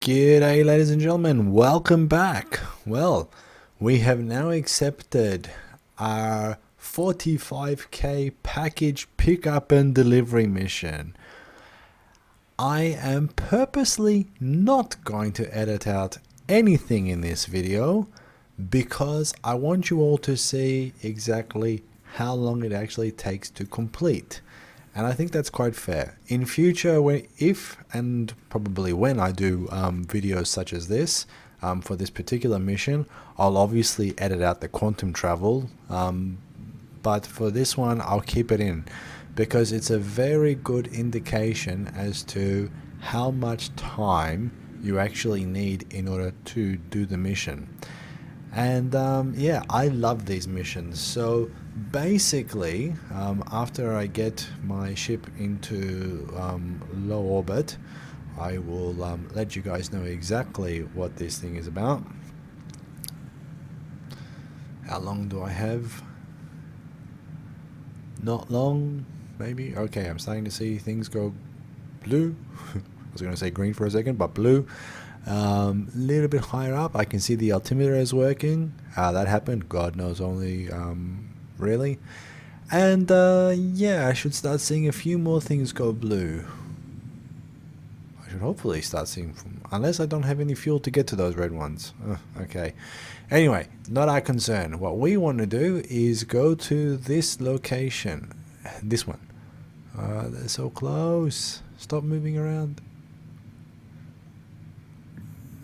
G'day ladies and gentlemen, welcome back. Well, we have now accepted our 45k package pickup and delivery mission. I am purposely not going to edit out anything in this video because I want you all to see exactly how long it actually takes to complete. And I think that's quite fair. In future, if and probably when I do videos such as this for this particular mission, I'll obviously edit out the quantum travel. But for this one, I'll keep it in because it's a very good indication as to how much time you actually need in order to do the mission. And yeah, I love these missions. So basically, after I get my ship into low orbit, I will let you guys know exactly what this thing is about. How long do I have? Not long, maybe. Okay, I'm starting to see things go blue. I was going to say green for a second, but blue. Little bit higher up, I can see the altimeter is working. How that happened, God knows only, really. And yeah, I should start seeing a few more things go blue. I should hopefully start seeing, unless I don't have any fuel to get to those red ones. Okay. Anyway, not our concern. What we want to do is go to this location. This one. They're so close. Stop moving around.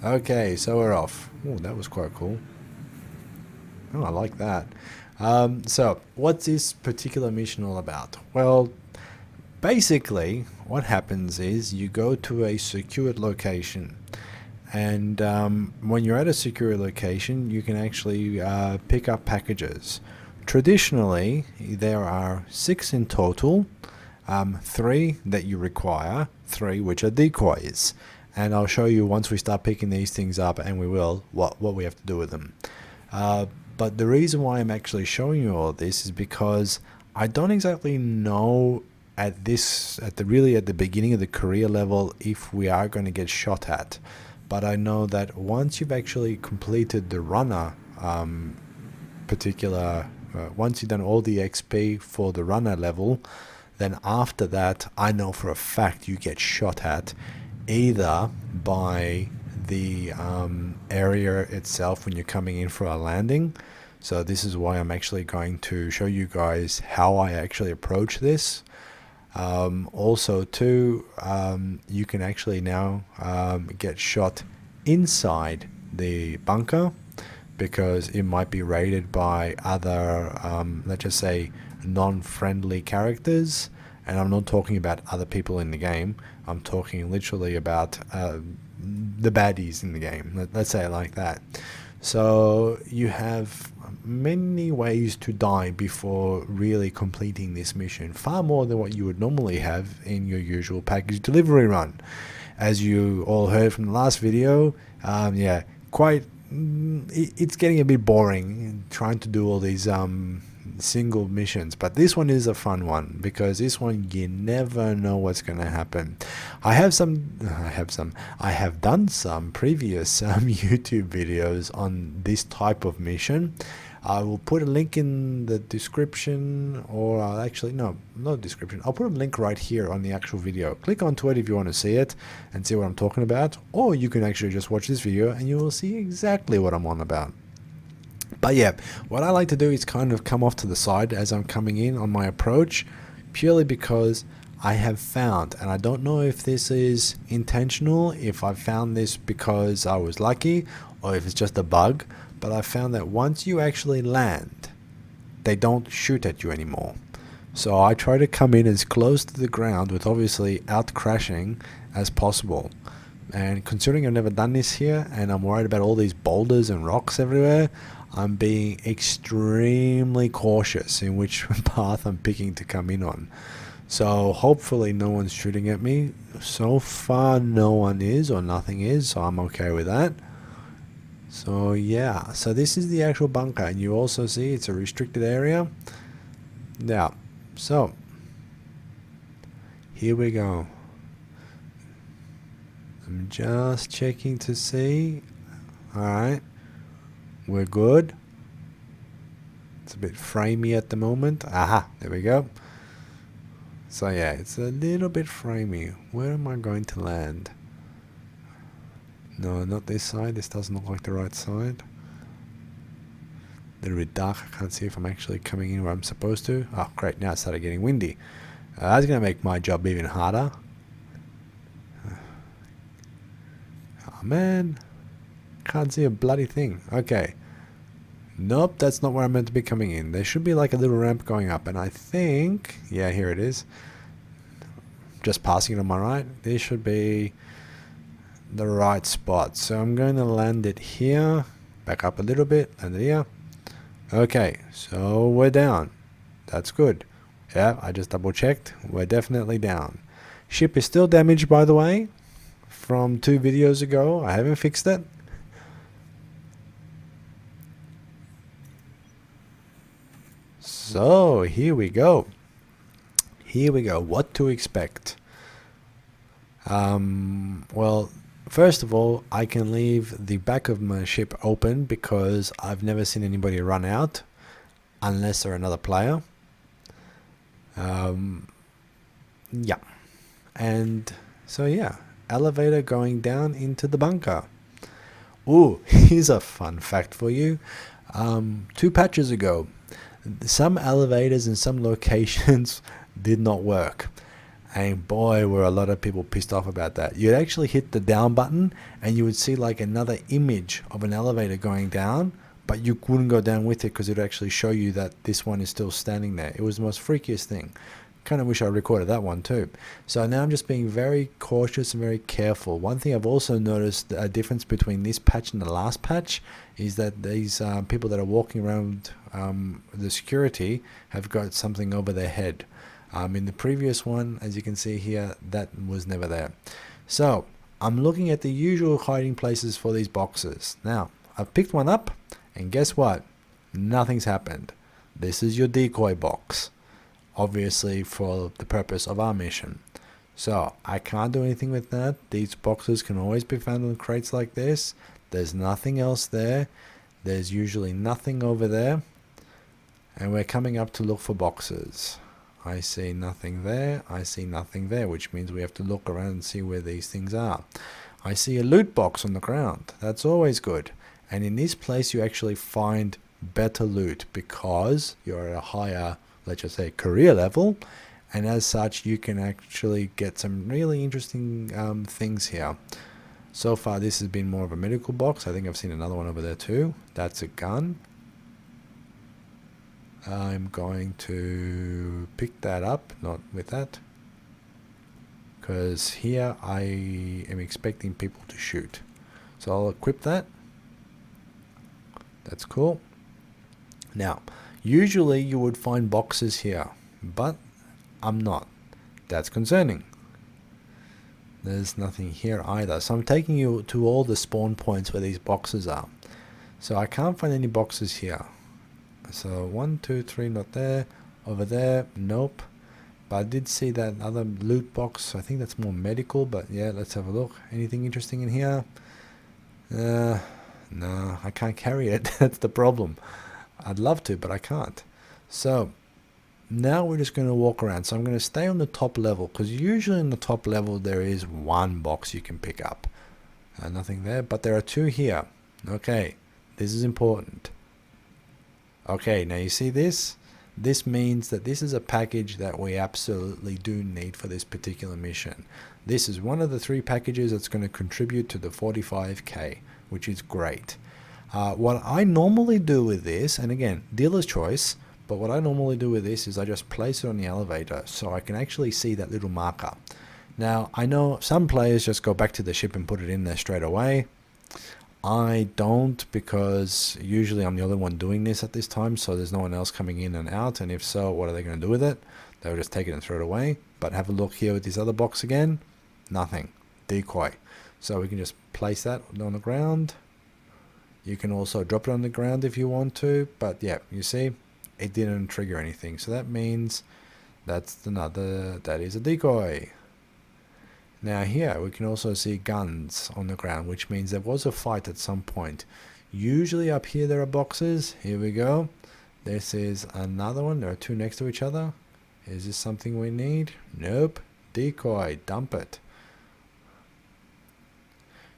Okay, so we're off. Oh, that was quite cool. Oh, I like that. So, what's this particular mission all about? Well, basically, what happens is you go to a secured location. And when you're at a secure location, you can actually pick up packages. Traditionally, there are 6 in total, 3 that you require, 3 which are decoys. And I'll show you once we start picking these things up, and we will, what we have to do with them. But the reason why I'm actually showing you all this is because I don't exactly know at the beginning of the career level if we are going to get shot at. But I know that once you've actually completed the runner once you've done all the XP for the runner level, then after that, I know for a fact you get shot at either by the area itself when you're coming in for a landing. So this is why I'm actually going to show you guys how I actually approach this. Also too, you can actually now get shot inside the bunker because it might be raided by other, let's just say, non-friendly characters. And I'm not talking about other people in the game. I'm talking literally about the baddies in the game. Let's say it like that. So you have many ways to die before really completing this mission. Far more than what you would normally have in your usual package delivery run. As you all heard from the last video, yeah, it's getting a bit boring trying to do all these single missions, but this one is a fun one because this one you never know what's going to happen. I have done some previous YouTube videos on this type of mission. I will put a link in the description, or I'll actually, no description, I'll put a link right here on the actual video. Click onto it if you want to see it and see what I'm talking about, or you can actually just watch this video and you will see exactly what I'm on about. But yeah, what I like to do is kind of come off to the side as I'm coming in on my approach, purely because I have found, and I don't know if this is intentional, if I found this because I was lucky, or if it's just a bug, but I found that once you actually land, they don't shoot at you anymore. So I try to come in as close to the ground with obviously out crashing as possible. And considering I've never done this here, and I'm worried about all these boulders and rocks everywhere, I'm being extremely cautious in which path I'm picking to come in on. So hopefully no one's shooting at me. So far no one is, or nothing is, so I'm okay with that. So yeah, so this is the actual bunker, and you also see it's a restricted area. Yeah, so here we go. I'm just checking to see. Alright, we're good. It's a bit framey at the moment. Aha, there we go. So yeah, it's a little bit framey. Where am I going to land? No, not this side. This doesn't look like the right side. A little bit dark. I can't see if I'm actually coming in where I'm supposed to. Oh, great. Now it started getting windy. That's going to make my job even harder. Oh, man. Can't see a bloody thing. Okay. Nope, that's not where I'm meant to be coming in. There should be like a little ramp going up. And I think... Yeah, here it is. Just passing it on my right. This should be the right spot. So I'm going to land it here. Back up a little bit. And here. Okay, so we're down. That's good. Yeah, I just double checked. We're definitely down. Ship is still damaged, by the way, from 2 videos ago. I haven't fixed it. So here we go. Here we go. What to expect? Well, first of all, I can leave the back of my ship open because I've never seen anybody run out unless they're another player. Yeah. And so yeah, elevator going down into the bunker. Ooh, here's a fun fact for you. 2 patches ago, some elevators in some locations did not work. And boy, were a lot of people pissed off about that. You'd actually hit the down button and you would see like another image of an elevator going down, but you couldn't go down with it because it would actually show you that this one is still standing there. It was the most freakiest thing. Kind of wish I recorded that one too. So now I'm just being very cautious and very careful. One thing I've also noticed, a difference between this patch and the last patch, is that these people that are walking around the security have got something over their head. In the previous one, as you can see here, that was never there. So I'm looking at the usual hiding places for these boxes. Now I've picked one up and guess what? Nothing's happened. This is your decoy box, obviously for the purpose of our mission. So I can't do anything with that. These boxes can always be found in crates like this. There's nothing else there. There's usually nothing over there. And we're coming up to look for boxes. I see nothing there. I see nothing there, which means we have to look around and see where these things are. I see a loot box on the ground. That's always good. And in this place, you actually find better loot because you're at a higher, let's just say, career level. And as such, you can actually get some really interesting things here. So far, this has been more of a medical box. I think I've seen another one over there too. That's a gun. I'm going to pick that up, not with that, because here I am expecting people to shoot. So I'll equip that. That's cool. Now, usually you would find boxes here, but I'm not. That's concerning. There's nothing here either. So I'm taking you to all the spawn points where these boxes are. So I can't find any boxes here. So 1, 2, 3, not there. Over there, nope. But I did see that other loot box. I think that's more medical, but yeah, let's have a look. Anything interesting in here? No, I can't carry it. That's the problem. I'd love to, but I can't. So now we're just going to walk around. So I'm going to stay on the top level because usually in the top level there is 1 box you can pick up. Nothing there, but there are 2 here. Okay, this is important. Okay, now you see this? This means that this is a package that we absolutely do need for this particular mission. This is one of the 3 packages that's going to contribute to the 45k, which is great. What I normally do with this, and again, dealer's choice, but what I normally do with this is I just place it on the elevator so I can actually see that little marker. Now, I know some players just go back to the ship and put it in there straight away. I don't, because usually I'm the only one doing this at this time, so there's no one else coming in and out, and if so, what are they going to do with it? They'll just take it and throw it away. But have a look here with this other box again. Nothing. Decoy. So we can just place that on the ground. You can also drop it on the ground if you want to, but yeah, you see, it didn't trigger anything. So that means that is a decoy. Now here we can also see guns on the ground, which means there was a fight at some point. Usually up here there are boxes. Here we go. This is another one. There are two next to each other. Is this something we need? Nope. Decoy. Dump it.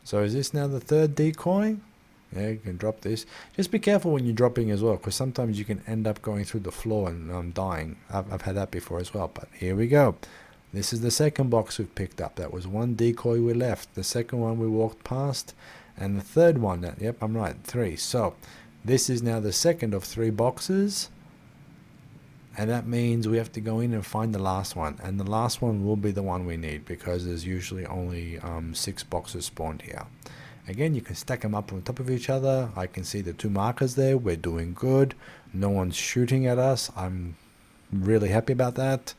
So is this now the third decoy? Yeah, you can drop this. Just be careful when you're dropping as well, because sometimes you can end up going through the floor and dying. I've had that before as well, but here we go. This is the second box we've picked up. That was one decoy we left. The second one we walked past. And the third one, yep, I'm right, 3. So this is now the second of 3 boxes. And that means we have to go in and find the last one. And the last one will be the one we need, because there's usually only 6 boxes spawned here. Again, you can stack them up on top of each other. I can see the 2 markers there. We're doing good. No one's shooting at us. I'm really happy about that.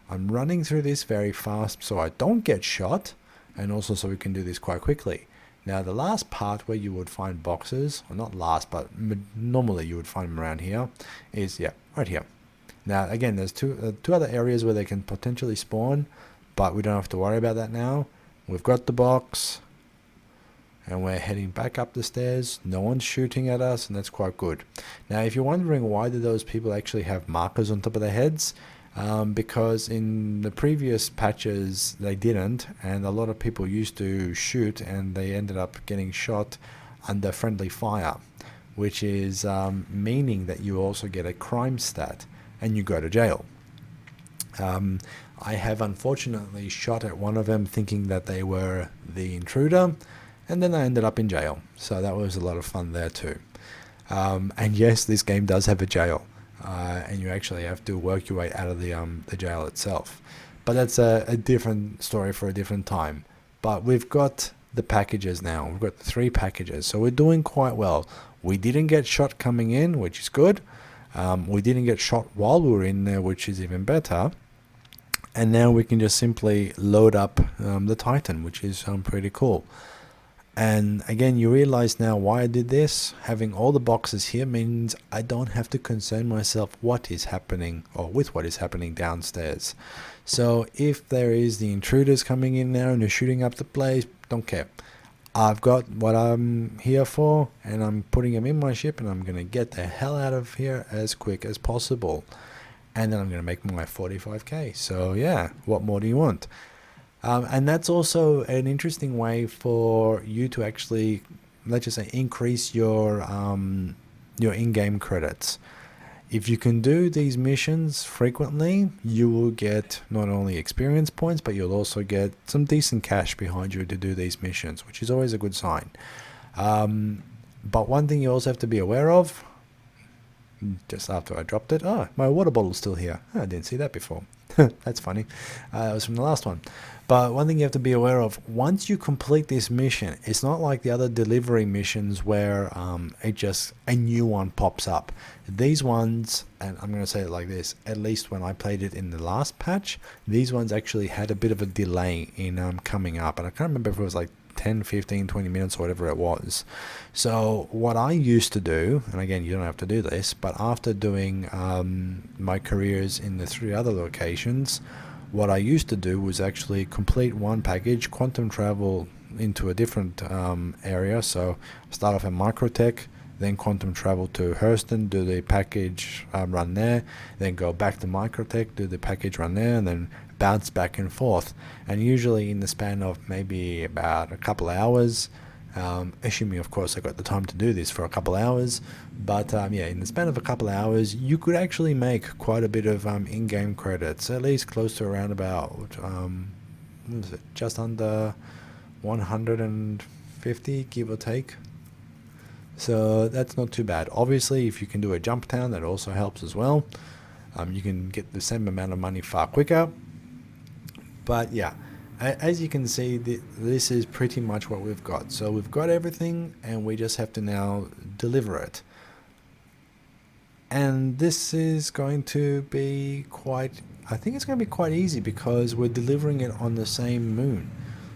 I'm running through this very fast so I don't get shot, and also so we can do this quite quickly. Now the last part where you would find boxes, or not last, but normally you would find them around here, is, yeah, right here. Now again, there's two other areas where they can potentially spawn, but we don't have to worry about that now. We've got the box, and we're heading back up the stairs. No one's shooting at us, and that's quite good. Now if you're wondering why do those people actually have markers on top of their heads, because in the previous patches they didn't, and a lot of people used to shoot and they ended up getting shot under friendly fire, which is meaning that you also get a crime stat and you go to jail. I have unfortunately shot at one of them thinking that they were the intruder, and then I ended up in jail, so that was a lot of fun there too. And yes, this game does have a jail. And you actually have to work your way out of the jail itself. But that's a different story for a different time. But we've got the packages now. We've got the 3 packages. So we're doing quite well. We didn't get shot coming in, which is good. We didn't get shot while we were in there, which is even better. And now we can just simply load up the Titan, which is pretty cool. And again, you realize now why I did this. Having all the boxes here means I don't have to concern myself what is happening, or with what is happening downstairs. So if there is the intruders coming in there and they're shooting up the place, don't care. I've got what I'm here for, and I'm putting them in my ship, and I'm going to get the hell out of here as quick as possible. And then I'm going to make my 45k. So yeah, what more do you want? And that's also an interesting way for you to actually, let's just say, increase your in-game credits. If you can do these missions frequently, you will get not only experience points, but you'll also get some decent cash behind you to do these missions, which is always a good sign. But one thing you also have to be aware of, just after I dropped it, my water bottle's still here. I didn't see that before. That's funny. That was from the last one. But one thing you have to be aware of, once you complete this mission, it's not like the other delivery missions where it just a new one pops up. These ones, and I'm going to say it like this, at least when I played it in the last patch, these ones actually had a bit of a delay in coming up. And I can't remember if it was like 10, 15, 20 minutes or whatever it was. So what I used to do, and again, you don't have to do this, but after doing my careers in the 3 other locations, what I used to do was actually complete one package, quantum travel into a different area. So start off at Microtech, then quantum travel to Hurston, do the package run there, then go back to Microtech, do the package run there, and then bounce back and forth. And usually in the span of maybe about a couple hours, assuming of course I got the time to do this for a couple hours, but yeah, in the span of a couple hours you could actually make quite a bit of in-game credits, at least close to around about what was it, just under 150, give or take. So that's not too bad. Obviously if you can do a jump town, that also helps as well. You can get the same amount of money far quicker. But yeah, as you can see, this is pretty much what we've got. So we've got everything, and we just have to now deliver it. And this is going to be I think it's going to be quite easy, because we're delivering it on the same moon.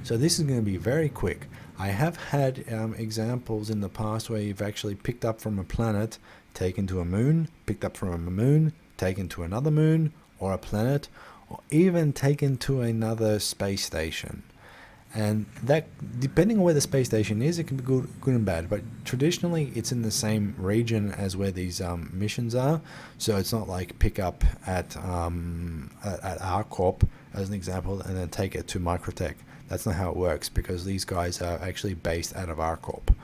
So this is going to be very quick. I have had examples in the past where you've actually picked up from a planet, taken to a moon, picked up from a moon, taken to another moon or a planet, or even taken to another space station. And that, depending on where the space station is, it can be good and bad. But traditionally, it's in the same region as where these missions are. So it's not like pick up at ArcCorp as an example, and then take it to Microtech. That's not how it works, because these guys are actually based out of ArcCorp.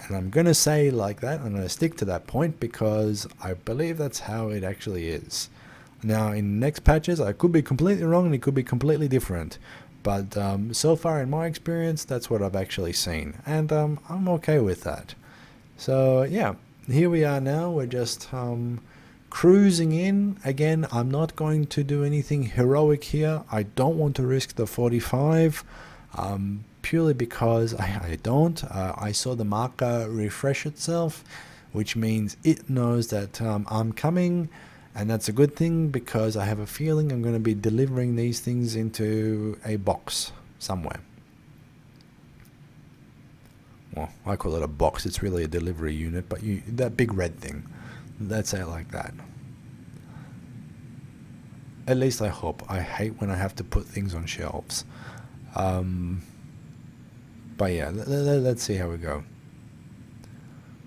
And I'm going to say like that, I'm going to stick to that point, because I believe that's how it actually is. Now, in next patches, I could be completely wrong, and it could be completely different. But so far in my experience, that's what I've actually seen. And I'm okay with that. So yeah, here we are now. We're just cruising in. Again, I'm not going to do anything heroic here. I don't want to risk the 45. Purely because I don't. I saw the marker refresh itself, which means it knows that I'm coming. And that's a good thing, because I have a feeling I'm going to be delivering these things into a box somewhere. Well, I call it a box. It's really a delivery unit, but that big red thing. Let's say it like that. At least I hope. I hate when I have to put things on shelves. But yeah, let's see how we go.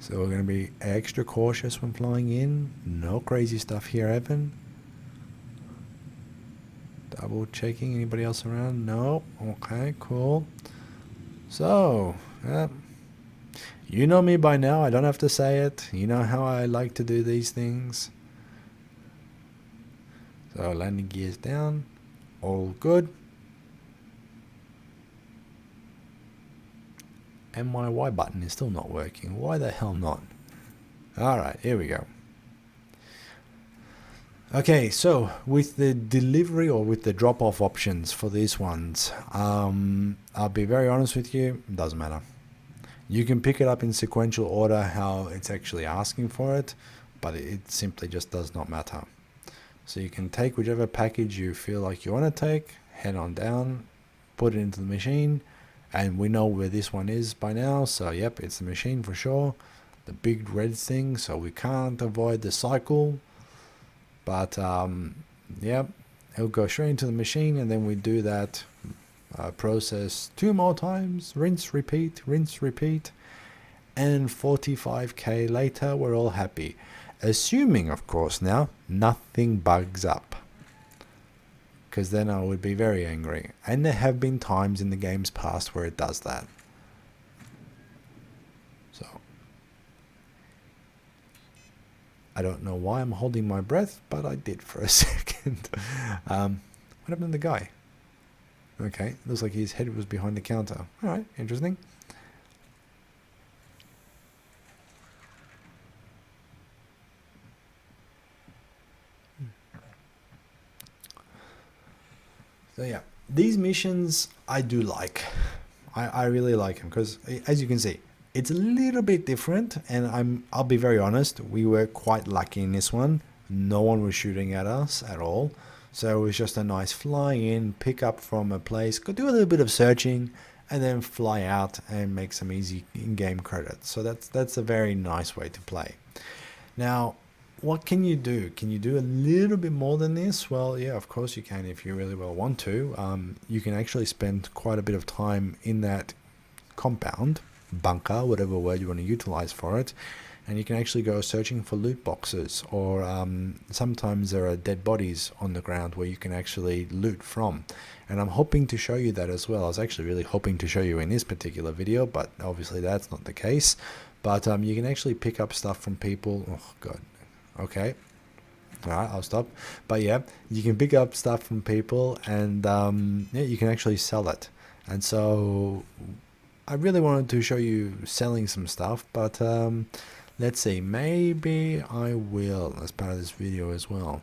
So we're going to be extra cautious when flying in. No crazy stuff here, Evan. Double checking. Anybody else around? No. Okay, cool. So, you know me by now. I don't have to say it. You know how I like to do these things. So landing gears down. All good. And my Y button is still not working. Why the hell not? Alright, here we go. Okay, so with the delivery or with the drop-off options for these ones, I'll be very honest with you, it doesn't matter. You can pick it up in sequential order how it's actually asking for it, but it simply just does not matter. So you can take whichever package you feel like you want to take, head on down, put it into the machine, and we know where this one is by now, so yep, it's the machine for sure. The big red thing, so we can't avoid the cycle. But yep, it'll go straight into the machine, and then we do that process 2 more times, rinse, repeat, and 45k later, we're all happy. Assuming, of course, now, nothing bugs up. Because then I would be very angry. And there have been times in the game's past where it does that. So, I don't know why I'm holding my breath, but I did for a second. What happened to the guy? Okay, looks like his head was behind the counter. Alright, interesting. So yeah, these missions I do like. I really like them, because as you can see, it's a little bit different, and I'll be very honest, we were quite lucky in this one. No one was shooting at us at all. So it was just a nice fly in, pick up from a place, go do a little bit of searching, and then fly out and make some easy in-game credits. So that's a very nice way to play. Now, what can you do? Can you do a little bit more than this? Well, yeah, of course you can if you really well want to. You can actually spend quite a bit of time in that compound, bunker, whatever word you want to utilize for it, and you can actually go searching for loot boxes, or sometimes there are dead bodies on the ground where you can actually loot from. And I'm hoping to show you that as well. I was actually really hoping to show you in this particular video, but obviously that's not the case. But you can actually pick up stuff from people. Oh god. Okay, alright, I'll stop. But yeah, you can pick up stuff from people, and yeah, you can actually sell it. And so I really wanted to show you selling some stuff, but let's see, maybe I will as part of this video as well,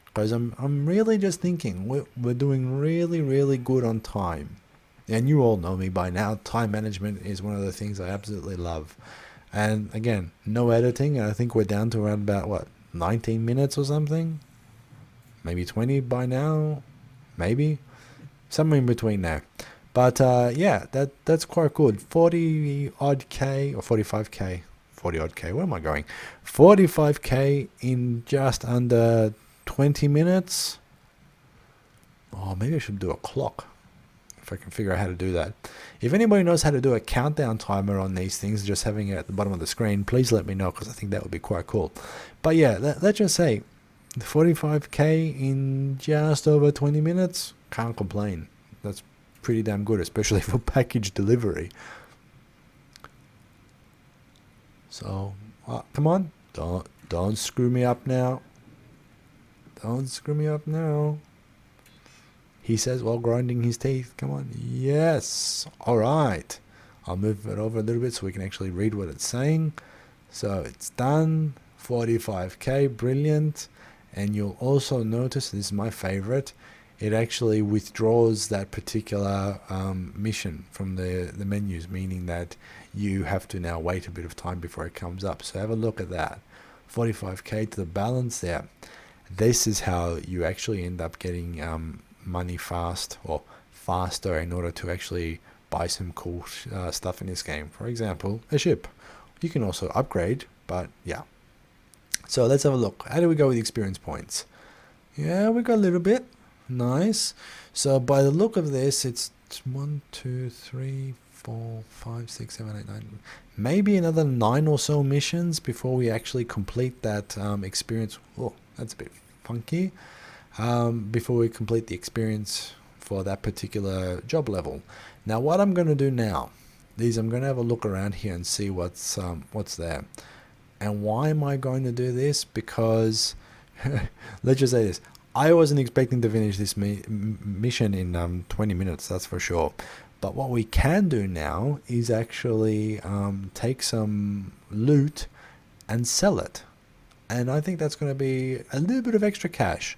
because I'm really just thinking we're doing really good on time, and you all know me by now. Time management is one of the things I absolutely love. And again, no editing. I think we're down to around about, what, 19 minutes or something? Maybe 20 by now? Maybe? Somewhere in between there. But yeah, that's quite good. 40 odd K, or 45k. 40 odd K, where am I going? 45k in just under 20 minutes. Oh, maybe I should do a clock. if I can figure out how to do that. If anybody knows how to do a countdown timer on these things, just having it at the bottom of the screen, please let me know, because I think that would be quite cool. But yeah, let's just say 45k in just over 20 minutes, can't complain. That's pretty damn good, especially for package delivery. So come on, don't screw me up now. Don't screw me up now. He says while grinding his teeth. Come on. Yes. All right. I'll move it over a little bit so we can actually read what it's saying. So it's done. 45k. Brilliant. And you'll also notice, this is my favorite, it actually withdraws that particular mission from the menus, meaning that you have to now wait a bit of time before it comes up. So have a look at that. 45k to the balance there. This is how you actually end up getting money fast, or faster, in order to actually buy some cool stuff in this game. For example, a ship. You can also upgrade, but yeah. So let's have a look. How do we go with experience points? Yeah, we got a little bit. Nice. So by the look of this, it's 1, 2, 3, 4, 5, 6, 7, 8, 9. Maybe another 9 or so missions before we actually complete that experience. Oh, that's a bit funky. Before we complete the experience for that particular job level. Now what I'm going to do now is I'm going to have a look around here and see what's there. And why am I going to do this? Because let's just say this, I wasn't expecting to finish this mission in 20 minutes, that's for sure. But what we can do now is actually take some loot and sell it. And I think that's going to be a little bit of extra cash.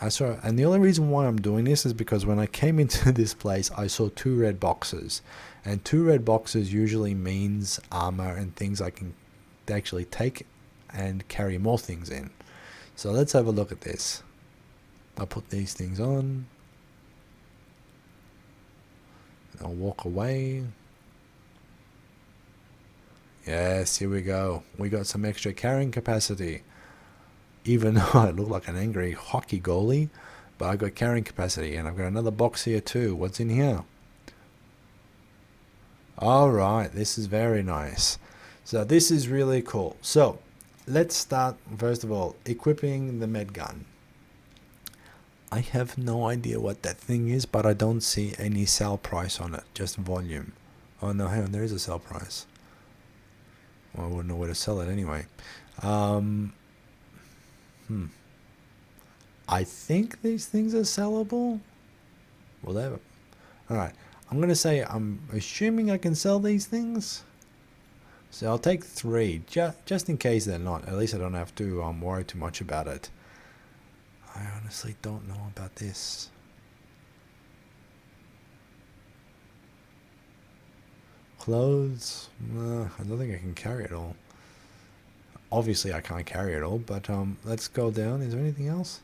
And the only reason why I'm doing this is because when I came into this place, I saw 2 red boxes. And 2 red boxes usually means armor and things I can actually take and carry more things in. So let's have a look at this. I'll put these things on. I'll walk away. Yes, here we go. We got some extra carrying capacity. Even though I look like an angry hockey goalie, but I got carrying capacity, and I've got another box here too. What's in here? All right, this is very nice. So this is really cool. So let's start, first of all, equipping the med gun. I have no idea what that thing is, but I don't see any sell price on it, just volume. Oh no, hang on, there is a sell price. Well, I wouldn't know where to sell it anyway. I think these things are sellable. Whatever. Alright, I'm going to say I'm assuming I can sell these things. So I'll take 3, just in case they're not. At least I don't have to worry too much about it. I honestly don't know about this. Clothes? I don't think I can carry it all. Obviously I can't carry it all, but let's go down. Is there anything else?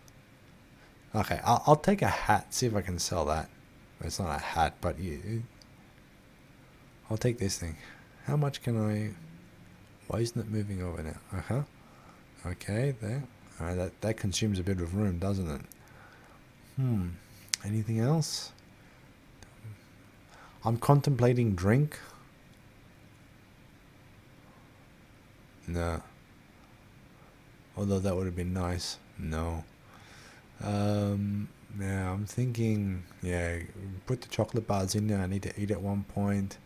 Okay, I'll take a hat, see if I can sell that. It's not a hat, but I'll take this thing. How much can I... Why isn't it moving over now? Okay, there. Alright, that consumes a bit of room, doesn't it? Anything else? I'm contemplating drink. No. Although that would have been nice. No. Now I'm thinking, yeah, put the chocolate bars in there. I need to eat at one point.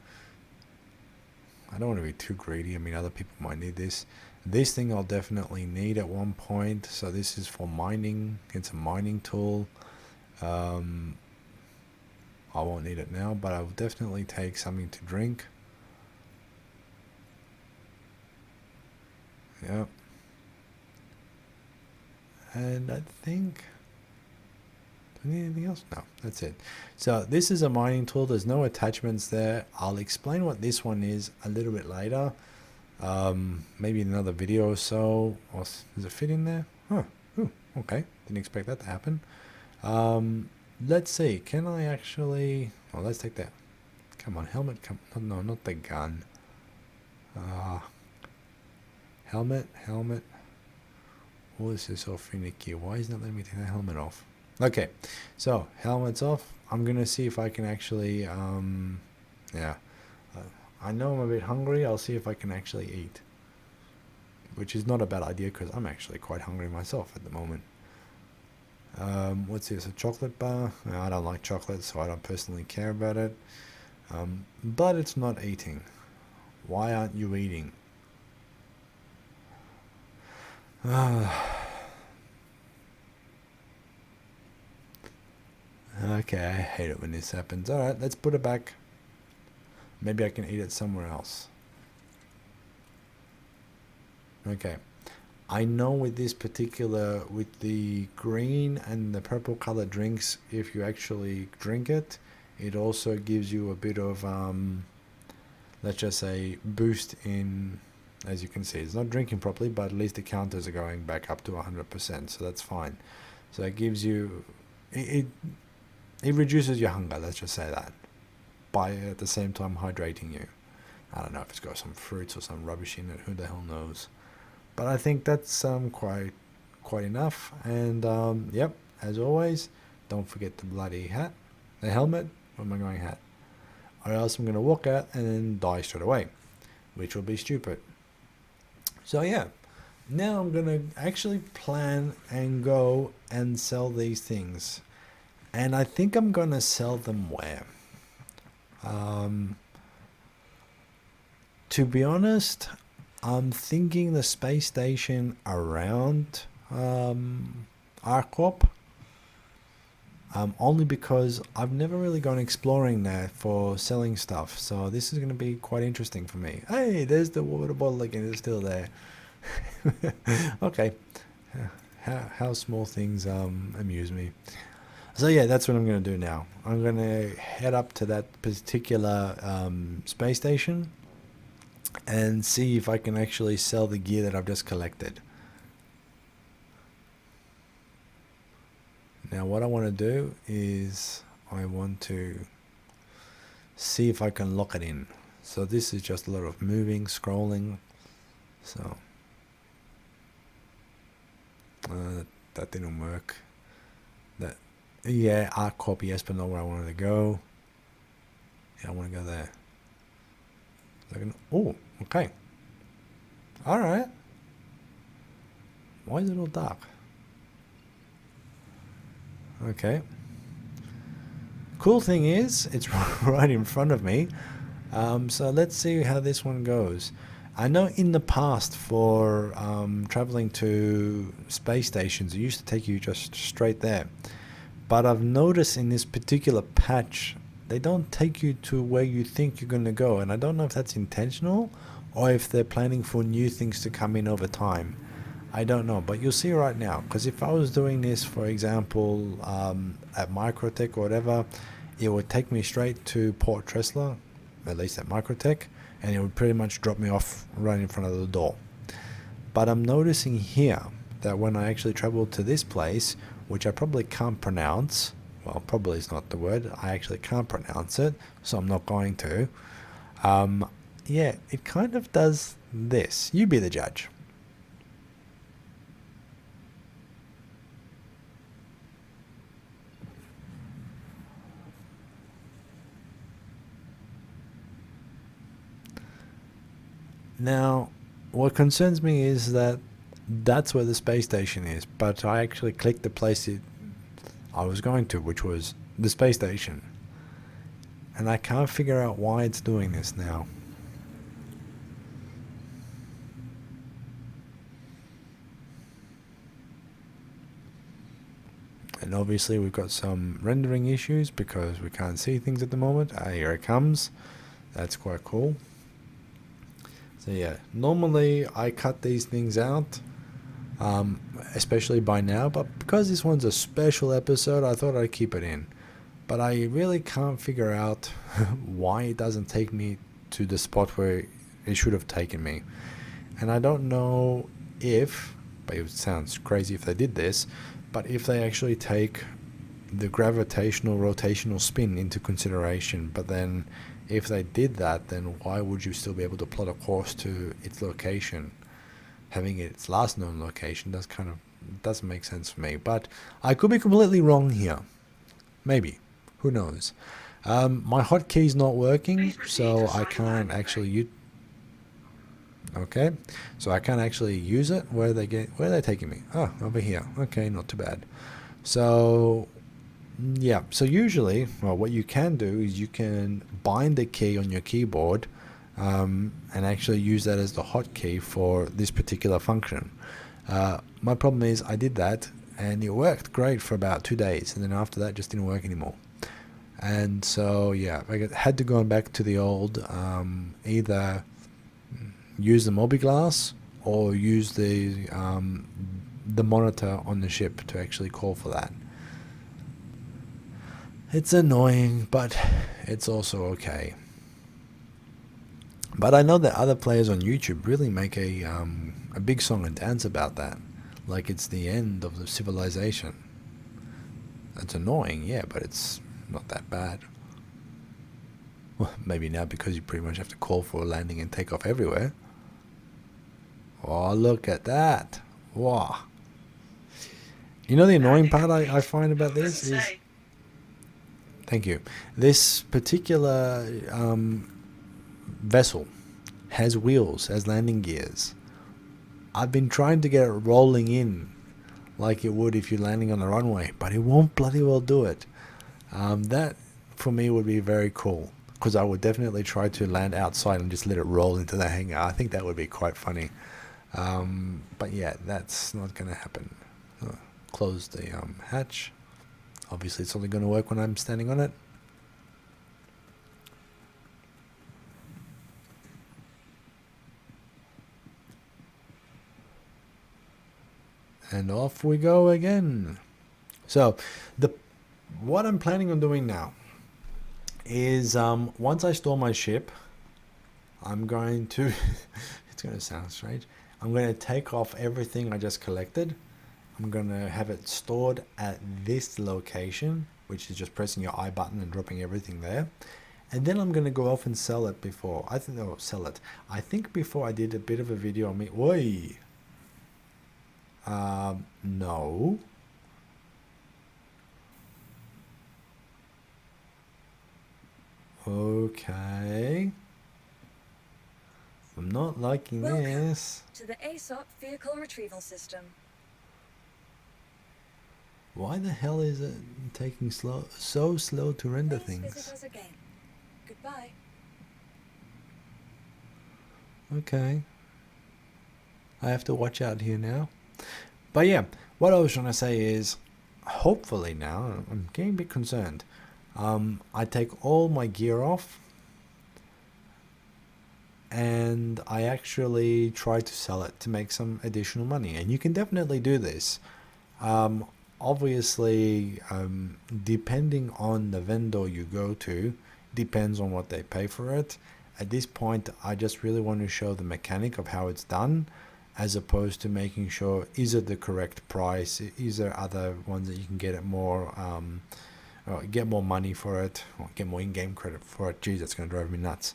I don't want to be too greedy. I mean, other people might need this. This thing I'll definitely need at one point. So this is for mining. It's a mining tool. I won't need it now, but I'll definitely take something to drink. Yep. And I think... Do I need anything else? No, that's it. So this is a mining tool. There's no attachments there. I'll explain what this one is a little bit later. Maybe in another video or so. Or does it fit in there? Huh. Ooh, okay. Didn't expect that to happen. Let's see. Can I actually... Oh, let's take that. Come on, helmet. No, not the gun. Helmet. Oh, this is so finicky. Why isn't it letting me take the helmet off? Okay, so helmet's off. I'm gonna see if I can actually, yeah. I know I'm a bit hungry. I'll see if I can actually eat, which is not a bad idea because I'm actually quite hungry myself at the moment. What's this? A chocolate bar? No, I don't like chocolate, so I don't personally care about it. But it's not eating. Why aren't you eating? Okay, I hate it when this happens. Alright, let's put it back. Maybe I can eat it somewhere else. Okay. I know with this particular, with the green and the purple colored drinks, if you actually drink it, it also gives you a bit of, let's just say, boost in, as you can see. It's not drinking properly, but at least the counters are going back up to 100%, so that's fine. So it gives you, it reduces your hunger, let's just say that, by at the same time hydrating you. I don't know if it's got some fruits or some rubbish in it, who the hell knows. But I think that's quite enough. And yep, as always, don't forget the bloody hat, the helmet. Where am I going, hat? Or else I'm going to walk out and then die straight away, which will be stupid. So yeah, now I'm going to actually plan and go and sell these things. And I think I'm going to sell them where? To be honest, I'm thinking the space station around Arcorp. Only because I've never really gone exploring there for selling stuff. So this is going to be quite interesting for me. Hey, there's the water bottle again. It's still there. Okay. How small things amuse me. So yeah, that's what I'm going to do now. I'm going to head up to that particular space station and see if I can actually sell the gear that I've just collected. Now what I want to do is I want to see if I can lock it in. So this is just a lot of moving, scrolling. So that didn't work. Yeah, Arcorp, yes, but not where I wanted to go. Yeah, I want to go there. Oh, okay. Alright. Why is it all dark? Okay. Cool thing is, it's right in front of me. So let's see how this one goes. I know in the past for traveling to space stations, it used to take you just straight there. But I've noticed in this particular patch, they don't take you to where you think you're going to go. And I don't know if that's intentional or if they're planning for new things to come in over time. I don't know, but you'll see right now. Because if I was doing this, for example, at Microtech or whatever, it would take me straight to Port Tressler, at least at Microtech, and it would pretty much drop me off right in front of the door. But I'm noticing here that when I actually travel to this place, which I probably can't pronounce, well, probably is not the word, I actually can't pronounce it, so I'm not going to. Yeah, it kind of does this. You be the judge. Now, what concerns me is that that's where the space station is, but I actually clicked the place I was going to, which was the space station. And I can't figure out why it's doing this now. And obviously we've got some rendering issues because we can't see things at the moment. Here it comes. That's quite cool. So yeah, normally I cut these things out, especially by now, but because this one's a special episode, I thought I'd keep it in. But I really can't figure out why it doesn't take me to the spot where it should have taken me. And I don't know if, but it sounds crazy if they did this, but if they actually take the gravitational rotational spin into consideration, but then if they did that, then why would you still be able to plot a course to its location? Having its last known location does kind of It doesn't make sense for me, but I could be completely wrong here. Maybe. Who knows? My hotkey's not working, so I can't actually okay, so I can't actually use it. Where are they taking me? Oh, over here. Okay, not too bad. So yeah, so usually, well, what you can do is you can bind the key on your keyboard and actually use that as the hotkey for this particular function. My problem is I did that and it worked great for about 2 days, and then after that it just didn't work anymore. And so yeah, I had to go back to the old either use the Mobiglass or use the monitor on the ship to actually call for that. It's annoying, but it's also okay. But I know that other players on YouTube really make a big song and dance about that, like it's the end of the civilization. It's annoying, yeah, but it's not that bad. Well, maybe now because you pretty much have to call for a landing and take off everywhere. Oh, look at that. Wow. You know the annoying part I find about this is... Thank you. This particular vessel has wheels, has landing gears. I've been trying to get it rolling in like it would if you're landing on the runway, but it won't bloody well do it. That, for me, would be very cool, because I would definitely try to land outside and just let it roll into the hangar. I think that would be quite funny. But yeah, that's not going to happen. Close the hatch. Obviously, it's only going to work when I'm standing on it. And off we go again. So, what I'm planning on doing now is once I store my ship, I'm going to... it's going to sound strange. I'm going to take off everything I just collected. I'm going to have it stored at this location, which is just pressing your I button and dropping everything there. And then I'm going to go off and sell it before. I think before I did a bit of a video on me. Oi! No. Okay. I'm not liking this. To the ASOP vehicle retrieval system. Why the hell is it taking so slow to render things? Visit us again. Goodbye. Okay. I have to watch out here now. But yeah, what I was trying to say is, hopefully now, I'm getting a bit concerned. I take all my gear off and I actually try to sell it to make some additional money. And you can definitely do this. Obviously, depending on the vendor you go to, depends on what they pay for it. At this point, I just really want to show the mechanic of how it's done, as opposed to making sure, is it the correct price? Is there other ones that you can get it more, get more money for it, or get more in-game credit for it? Geez, that's going to drive me nuts.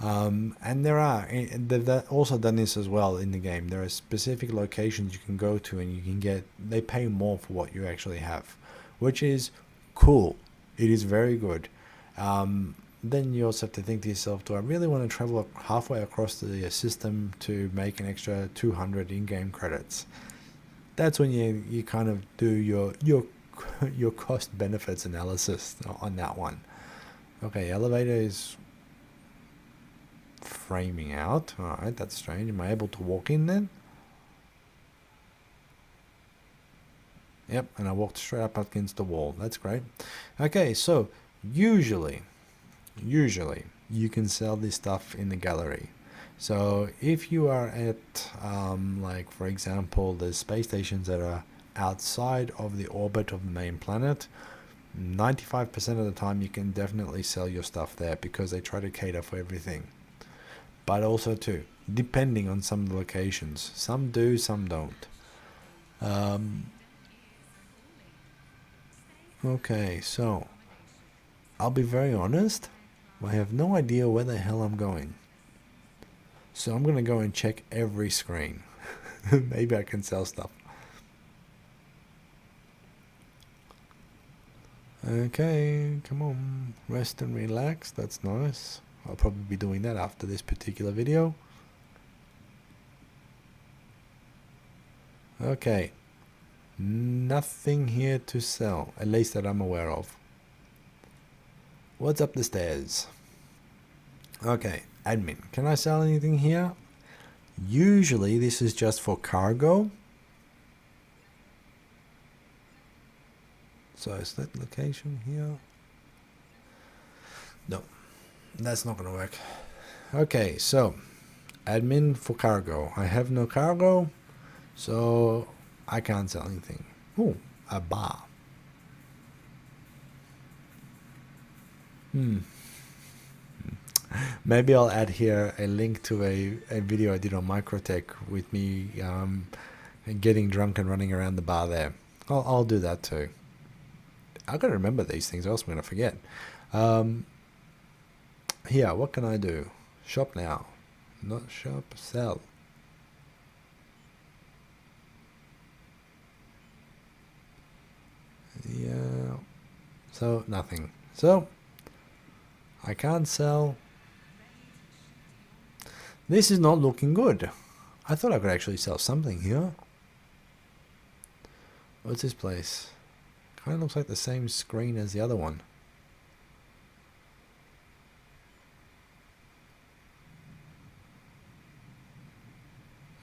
And there are, they've also done this as well in the game. There are specific locations you can go to and you can get, they pay more for what you actually have, which is cool. It is very good. Then you also have to think to yourself, do I really want to travel halfway across the system to make an extra 200 in-game credits? That's when you kind of do your cost benefits analysis on that one. Okay, elevator is framing out. Alright, that's strange. Am I able to walk in then? Yep, and I walked straight up against the wall. That's great. Okay, so usually you can sell this stuff in the gallery. So if you are at like, for example, the space stations that are outside of the orbit of the main planet, 95% of the time you can definitely sell your stuff there, because they try to cater for everything. But also too, depending on some of the locations, some do, some don't. Okay, so I'll be very honest, I have no idea where the hell I'm going. So I'm going to go and check every screen. Maybe I can sell stuff. Okay, come on, rest and relax. That's nice. I'll probably be doing that after this particular video. Okay, nothing here to sell, at least that I'm aware of. What's up the stairs? Okay, admin. Can I sell anything here? Usually this is just for cargo. So select location here. No, that's not gonna work. Okay, so admin for cargo. I have no cargo, so I can't sell anything. Oh, a bar. Maybe I'll add here a link to a video I did on Microtech with me getting drunk and running around the bar there. I'll do that too. I gotta remember these things, or else I'm gonna forget. Here, what can I do? Shop now. Not shop, sell. Yeah. So, nothing. So, I can't sell. This is not looking good. I thought I could actually sell something here. What's this place? Kind of looks like the same screen as the other one.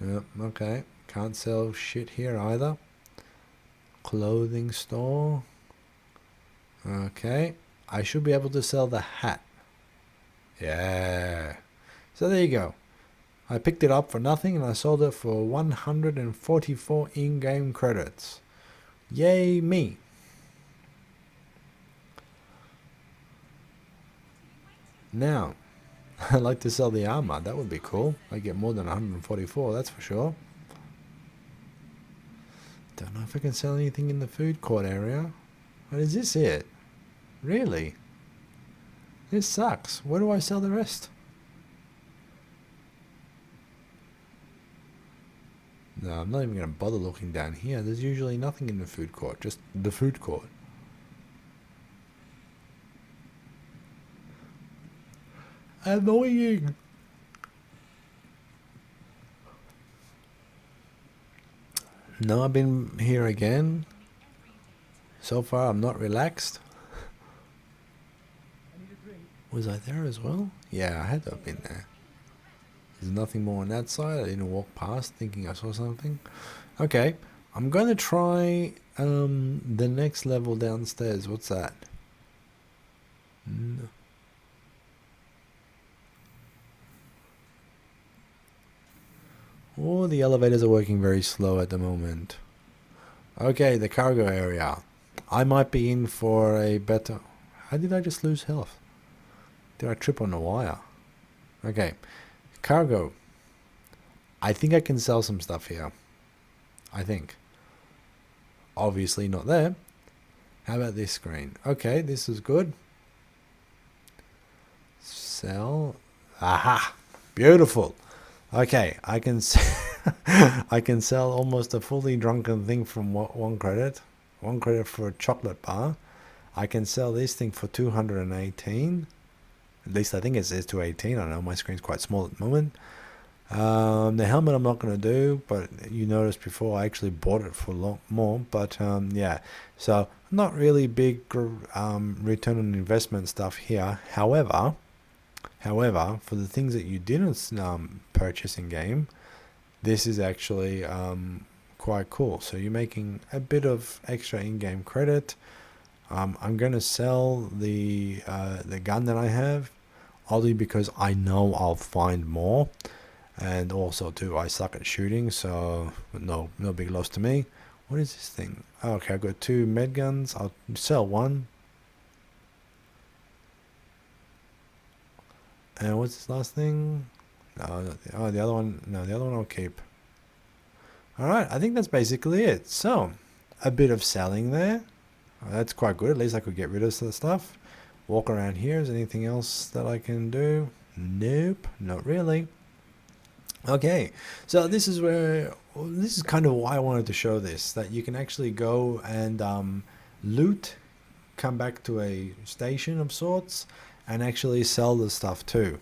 Yep, okay. Can't sell shit here either. Clothing store. Okay. I should be able to sell the hat. Yeah. So there you go. I picked it up for nothing and I sold it for 144 in-game credits. Yay me. Now, I'd like to sell the armor. That would be cool. I get more than 144, that's for sure. Don't know if I can sell anything in the food court area. But is this it? Really? This sucks. Where do I sell the rest? No, I'm not even going to bother looking down here. There's usually nothing in the food court, just the food court. Annoying. No, I've been here again. So far, I'm not relaxed. Was I there as well? Yeah, I had to have been there. There's nothing more on that side. I didn't walk past thinking I saw something. Okay, I'm going to try the next level downstairs. What's that? No. Oh, the elevators are working very slow at the moment. Okay, the cargo area. I might be in for a better... How did I just lose health? Did I trip on the wire? Okay, cargo. I think I can sell some stuff here. I think. Obviously not there. How about this screen? Okay, this is good. Sell. Aha! Beautiful. Okay, I can I can sell almost a fully drunken thing from 1 credit. 1 credit for a chocolate bar. I can sell this thing for 218. At least I think it says 218. I don't know, my screen's quite small at the moment. The helmet I'm not going to do, but you noticed before I actually bought it for a lot more. But yeah, so not really big return on investment stuff here. However, for the things that you didn't purchase in game, this is actually quite cool. So you're making a bit of extra in-game credit. I'm going to sell the gun that I have, only because I know I'll find more, and also too I suck at shooting, so no big loss to me. What is this thing? Oh, okay, I've got 2 med guns. I'll sell one. And what's this last thing? No, the other one. No, the other one I'll keep. Alright, I think that's basically it. So, a bit of selling there. That's quite good. At least I could get rid of some stuff. Walk around here. Is there anything else that I can do? Nope, not really. Okay, so this is kind of why I wanted to show this. That you can actually go and loot come back to a station of sorts and actually sell the stuff too.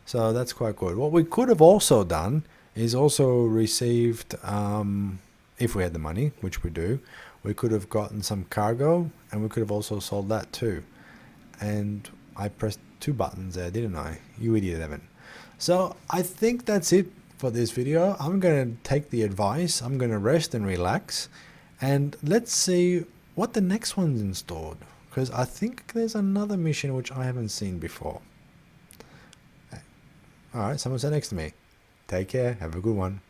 So that's quite good. What we could have also done is also received, if we had the money, which we do, we could have gotten some cargo, and we could have also sold that too. And I pressed 2 buttons there, didn't I? You idiot, Evan. So I think that's it for this video. I'm going to take the advice. I'm going to rest and relax. And let's see what the next one's installed. Because I think there's another mission which I haven't seen before. Alright, someone sat next to me. Take care. Have a good one.